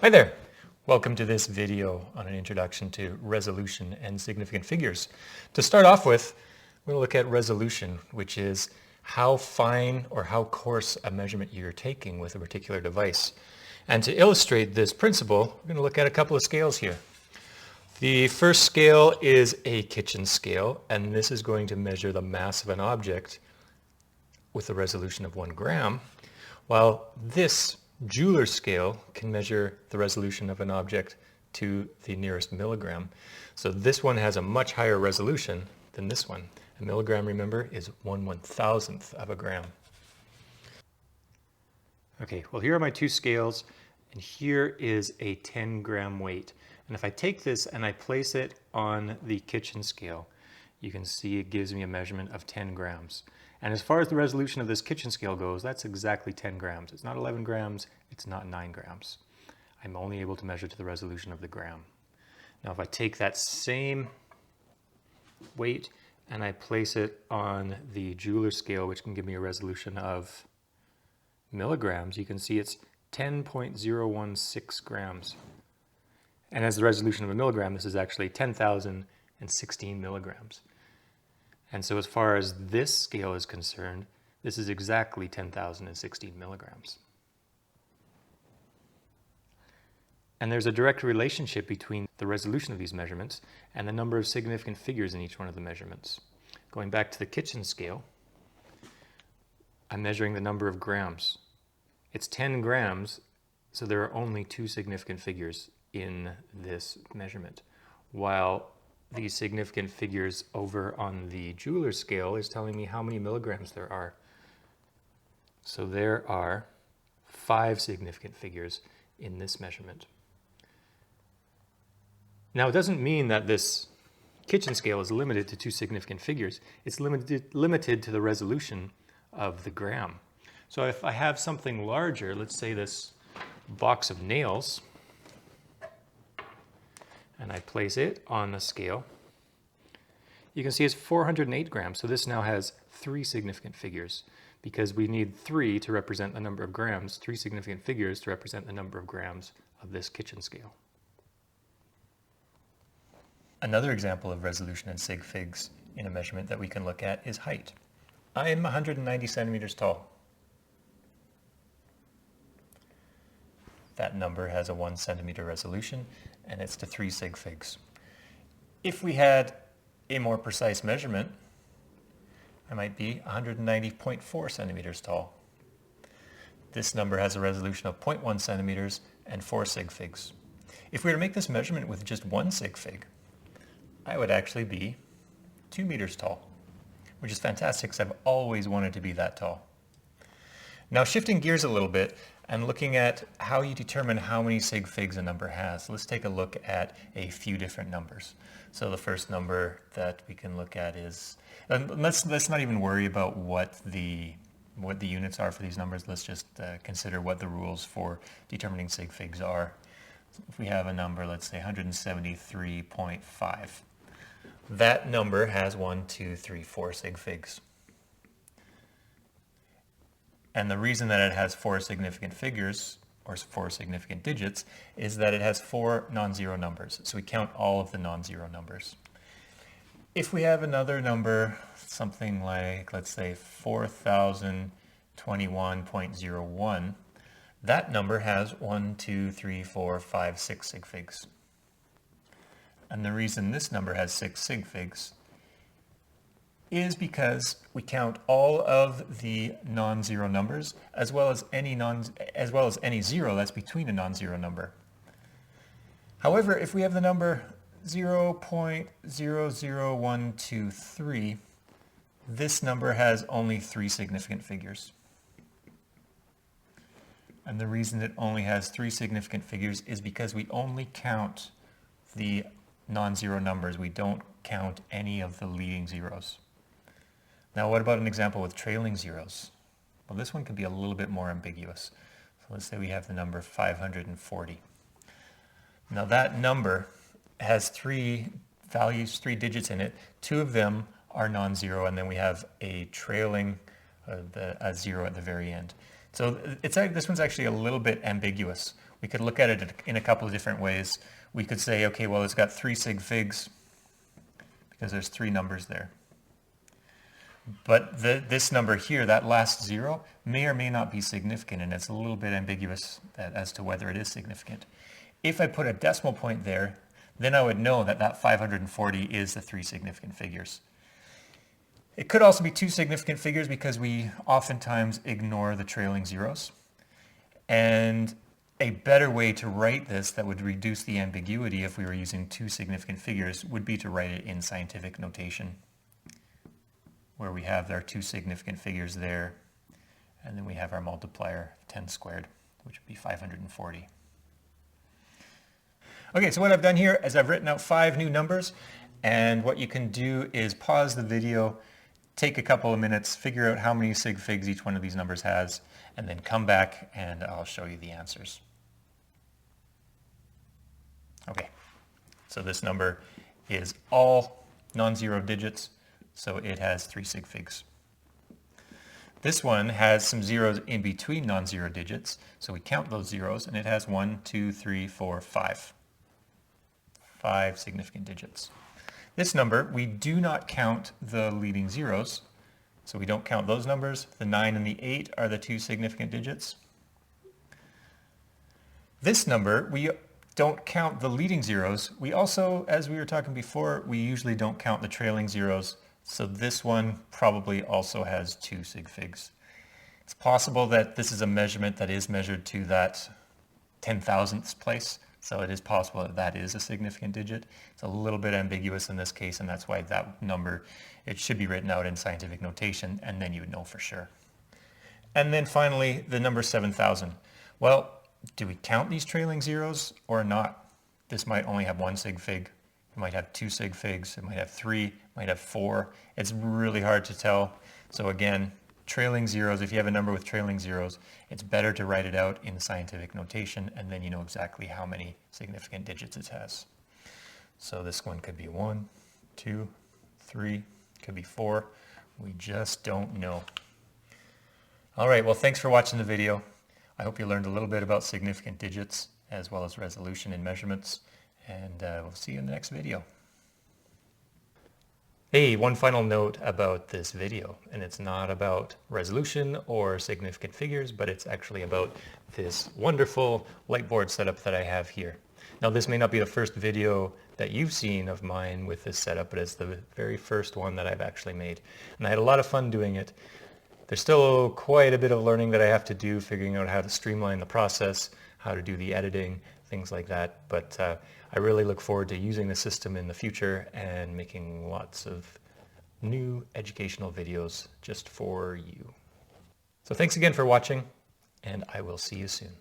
Hi there! Welcome to this video on an introduction to resolution and significant figures. To start off with, we're going to look at resolution, which is how fine or how coarse a measurement you're taking with a particular device. And to illustrate this principle, we're going to look at a couple of scales here. The first scale is a kitchen scale, and this is going to measure the mass of an object with a resolution of 1 gram, while this jeweler scale can measure the resolution of an object to the nearest milligram. So this one has a much higher resolution than this one. A milligram, remember, is 1/1000th of a gram. Okay, well here are my two scales, and here is a 10-gram weight. And if I take this and I place it on the kitchen scale, you can see it gives me a measurement of 10 grams. And as far as the resolution of this kitchen scale goes, that's exactly 10 grams. It's not 11 grams, it's not 9 grams. I'm only able to measure to the resolution of the gram. Now if I take that same weight and I place it on the jeweler scale, which can give me a resolution of milligrams, you can see it's 10.016 grams. And as the resolution of a milligram, this is actually 10,016 milligrams. And so as far as this scale is concerned, this is exactly 10,016 milligrams. And there's a direct relationship between the resolution of these measurements and the number of significant figures in each one of the measurements. Going back to the kitchen scale, I'm measuring the number of grams. It's 10 grams, so there are only 2 significant figures in this measurement, while the significant figures over on the jeweler scale is telling me how many milligrams there are. So there are 5 significant figures in this measurement. Now it doesn't mean that this kitchen scale is limited to 2 significant figures. It's limited to the resolution of the gram. So if I have something larger, let's say this box of nails, and I place it on the scale, you can see it's 408 grams. So this now has 3 significant figures, because we need 3 to represent the number of grams, 3 significant figures to represent the number of grams of this kitchen scale. Another example of resolution and sig figs in a measurement that we can look at is height. I am 190 centimeters tall. That number has a 1 centimeter resolution, and it's to 3 sig figs. If we had a more precise measurement, I might be 190.4 centimeters tall. This number has a resolution of 0.1 centimeters and 4 sig figs. If we were to make this measurement with just 1 sig fig, I would actually be 2 meters tall, which is fantastic because I've always wanted to be that tall. Now shifting gears a little bit and looking at how you determine how many sig figs a number has, let's take a look at a few different numbers. So the first number that we can look at is, let's not even worry about what the units are for these numbers. Let's just consider what the rules for determining sig figs are. So if we have a number, let's say 173.5, that number has 1, 2, 3, 4 sig figs. And the reason that it has 4 significant figures, or 4 significant digits, is that it has 4 non-zero numbers. So we count all of the non-zero numbers. If we have another number, something like, let's say 4021.01, that number has 1, 2, 3, 4, 5, 6 sig figs. And the reason this number has 6 sig figs is because we count all of the non-zero numbers as well as any zero that's between a non-zero number. However, if we have the number 0.00123, this number has only 3 significant figures. And the reason it only has 3 significant figures is because we only count the non-zero numbers. We don't count any of the leading zeros. Now what about an example with trailing zeros? Well, this one could be a little bit more ambiguous. So let's say we have the number 540. Now that number has 3 values, 3 digits in it. 2 of them are non-zero, and then we have a trailing, a 0 at the very end. So this one's actually a little bit ambiguous. we could look at it in a couple of different ways. We could say, okay, well, it's got 3 sig figs because there's 3 numbers there. But this number here, that last 0, may or may not be significant, and it's a little bit ambiguous as to whether it is significant. If I put a decimal point there, then I would know that that 540 is the 3 significant figures. It could also be 2 significant figures because we oftentimes ignore the trailing zeros. And a better way to write this that would reduce the ambiguity if we were using 2 significant figures would be to write it in scientific notation, where we have our 2 significant figures there, and then we have our multiplier 10 squared, which would be 540. Okay, so what I've done here is I've written out 5 new numbers, and what you can do is pause the video, take a couple of minutes, figure out how many sig figs each one of these numbers has, and then come back and I'll show you the answers. Okay, so this number is all non-zero digits, so it has 3 sig figs. This one has some zeros in between non-zero digits, so we count those zeros, and it has 1, 2, 3, 4, 5. 5 significant digits. This number, we do not count the leading zeros, so we don't count those numbers. The 9 and the 8 are the 2 significant digits. This number, we don't count the leading zeros. We also, as we were talking before, we usually don't count the trailing zeros, so this one probably also has 2 sig figs. It's possible that this is a measurement that is measured to that 10,000th place, so it is possible that that is a significant digit. It's a little bit ambiguous in this case, and that's why that number, it should be written out in scientific notation, and then you would know for sure. And then finally, the number 7,000. Well, do we count these trailing zeros or not? This might only have 1 sig fig. It might have 2 sig figs. It might have 3. It might have 4. It's really hard to tell. So again, trailing zeros, if you have a number with trailing zeros, it's better to write it out in scientific notation, and then you know exactly how many significant digits it has. So this one could be 1, 2, 3, could be 4. We just don't know. All right, well, thanks for watching the video. I hope you learned a little bit about significant digits as well as resolution in measurements, and we'll see you in the next video. Hey, one final note about this video, and it's not about resolution or significant figures, but it's actually about this wonderful whiteboard setup that I have here. Now, this may not be the first video that you've seen of mine with this setup, but it's the very first one that I've actually made. And I had a lot of fun doing it. There's still quite a bit of learning that I have to do, figuring out how to streamline the process, how to do the editing, things like that. But I really look forward to using the system in the future and making lots of new educational videos just for you. So thanks again for watching, and I will see you soon.